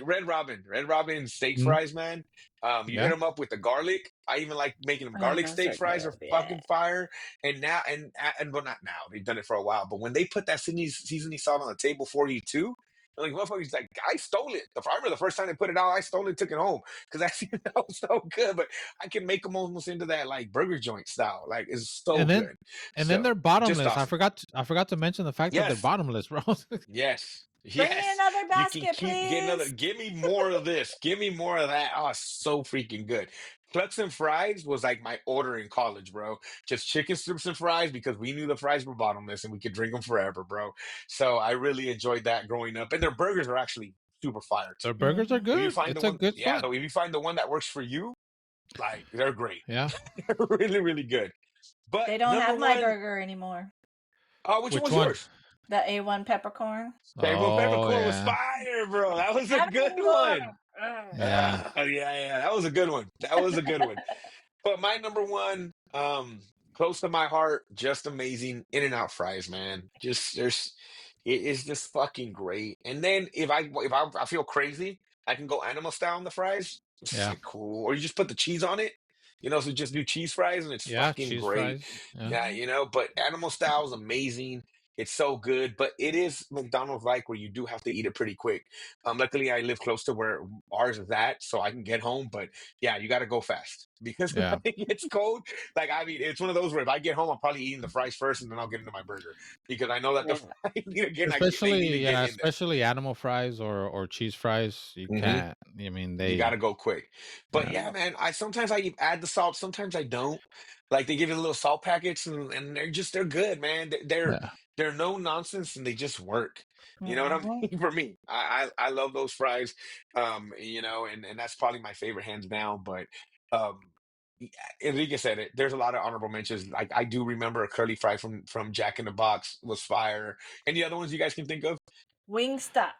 Red Robin steak Mhm. fries, man. You hit Yeah. them up with the garlic. I even like making them oh, garlic those steak are fries good. are Yeah. fucking fire. And now and well, not now. They've done it for a while. But when they put that seasoning salt on the table for you too, like motherfuckers, like I stole it. I remember the first time they put it out, I stole it, took it home because that was so good. But I can make them almost into that like burger joint style. Like it's so And then good. and then they're So just bottomless. awesome. I forgot to mention the fact that they're Yes. bottomless, bro. Yes. Bring me Yes. another You can basket, keep getting another. please. Give me more of this. Give me more of that. Oh, so freaking good. Clucks and fries was like my order in college, bro. Just chicken strips and fries because we knew the fries were bottomless and we could drink them forever, bro. So I really enjoyed that growing up. And their burgers are actually super fire Their too. burgers are Mhm. If you good. find the It's a one, good yeah, spot. though, if you find the one that works for you, like they're great. Yeah. They're really, really good. But They don't number have my one, burger anymore. which one Which was one? yours? The A1 peppercorn. Peppercorn Oh, Peppercorn was yeah. fire, bro. That was a Have good any more? one. Ugh. Yeah. Yeah, that was a good one. That was a good one. But my number one, close to my heart, just amazing. In and Out fries, man. Just it is just fucking great. And then if I feel crazy, I can go animal style on the fries. It's Yeah. like cool. Or you just put the cheese on it. So just do cheese fries and it's Yeah, fucking cheese great. fries. Yeah. Yeah, Mhm. but animal style is amazing. It's so good, but it is McDonald's like where you do have to eat it pretty quick. Luckily, I live close to where ours is at, so I can get home. But yeah, you got to go fast because when Yeah. it gets cold, like I mean, it's one of those where if I get home, I'm probably eating the fries first, and then I'll get into my burger because I know that the Yeah. fries need to get they need to Especially, get yeah, in there. especially animal fries or cheese fries. You Hmm. can't. I mean, You got they. to go quick. But Yeah. yeah, Yeah. man, I sometimes I add the salt, sometimes I don't. Like they give you the little salt packets and they're good, man. Yeah. They're no nonsense and they just work. You know what I Mhm. mean? For me, I love those fries. And that's probably my favorite hands down. But um yeah, Enrique said it. There's a lot of honorable mentions. Like I do remember a curly fry from Jack in the Box was fire. Any other ones you guys can think of? Wingstop.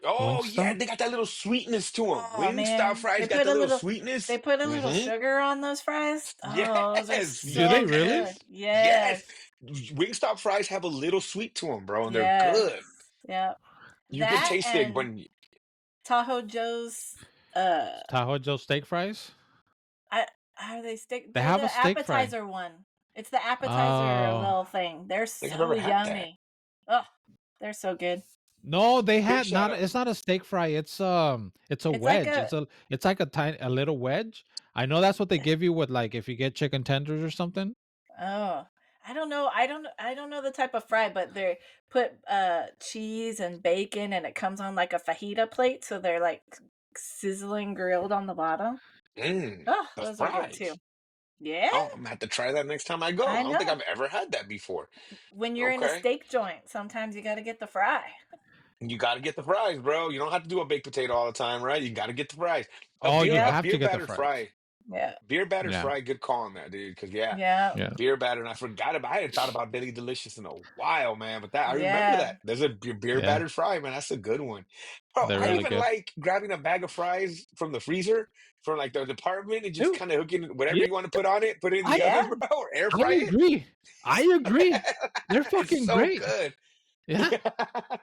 Oh yeah, Wingstop. they got that little sweetness to them. Oh Wingstop man, fries got the little sweetness. they put a little Hmm. sugar on those fries. Oh, those are Yes, Do they so really? good. yes, yes. Yes. Wingstop fries have a little sweet to them, bro, and they're Yes. good. Yep. You can That taste it and when. Tahoe Joe's Tahoe Joe steak fries. I are they stick They they're have a the steak fry. appetizer one. It's the appetizer Oh little thing. They're I think I've ever so had that. yummy. Oh, they're so good. no, they Big had shout not. out. It's not a steak fry. It's a It's like wedge. a It's like a little wedge. I know that's what they give you with like if you get chicken tenders or something. oh, I don't know. I don't know the type of fry, but they put cheese and bacon and it comes on like a fajita plate, so they're like sizzling grilled on the bottom. Oh, The those are good too. fries. Yeah, Oh, I'm gonna have to try that next time I go. I I don't think know. I've ever had that before. When you're in a Okay. steak joint, sometimes you got to get the fry. You got to get the fries, bro. You don't have to do a baked potato all the time, right? You got to get the fries. Oh, you A Yep. have to beer get the battered fries. fry. Yeah. Beer battered Yeah. fry, good call on that, dude. Because yeah, Yeah. Yeah. beer batter. And I forgot about. I hadn't thought about Deli Delicious in a while, man. But that I remember Yeah. that. There's a beer Yeah. battered fry, man. That's a good one, bro. They're I Yep. really even good. like grabbing a bag of fries from the freezer from like the department and just Dude, kind of hooking whatever yeah, you want to put on it, put it in I the Yeah. oven, bro, or air I fry it. agree. I agree. They're It's fucking so great. good. Yeah.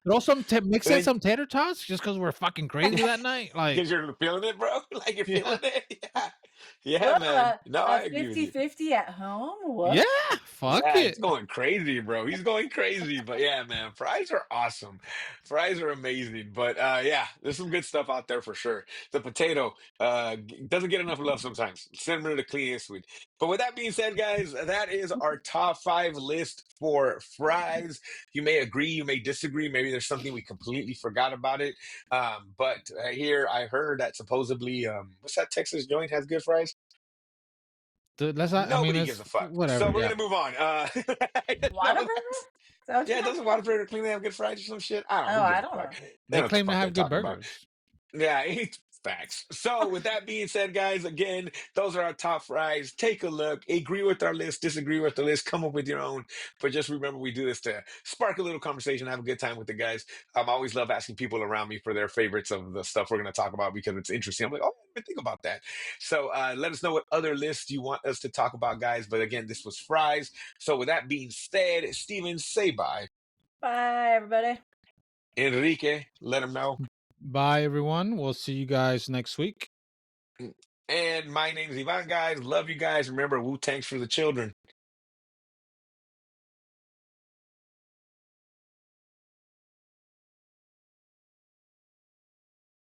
Throw some mix in Then some tater tots just because we're fucking crazy that night. Like, because you're feeling it, bro. Like you're yeah. feeling it. Yeah. Yeah, Well, man. No, a I agree with you. 50-50 at home. Yeah. What? Fuck Yeah, it. it's going crazy, bro. He's going crazy. But yeah, man, fries are awesome. Fries are amazing. But yeah, there's some good stuff out there for sure. The potato doesn't get enough love sometimes. Similar to the Clint Eastwood. But with that being said, guys, that is our top 5 list for fries. You may agree, you may disagree. Maybe there's something we completely forgot about it. But here I heard that supposedly, what's that Texas joint has good fries? Dude, let's not, I mean, Nobody gives it's a fuck. So whatever. we're Yeah. gonna move on. No, Whataburger? Is that what you yeah, meant? doesn't Whataburger clean they have good fries or some shit? I don't know. Oh, Who I gives a don't fuck? know. They They know what the claim to fuck they're have good talking about. burgers. Yeah, it's facts. So, with that being said, guys, again, those are our top fries. Take a look, agree with our list, disagree with the list, come up with your own. But just remember, we do this to spark a little conversation, have a good time with the guys. I always love asking people around me for their favorites of the stuff we're going to talk about because it's interesting. I'm like, oh, I didn't think about that. So, let us know what other lists you want us to talk about, guys. But again, this was fries. So, with that being said, Steven, say bye. Bye, everybody. Enrique, let them know. Bye, everyone. We'll see you guys next week. And my name's Ivan, guys. Love you guys. Remember, Wu Tang's for the children.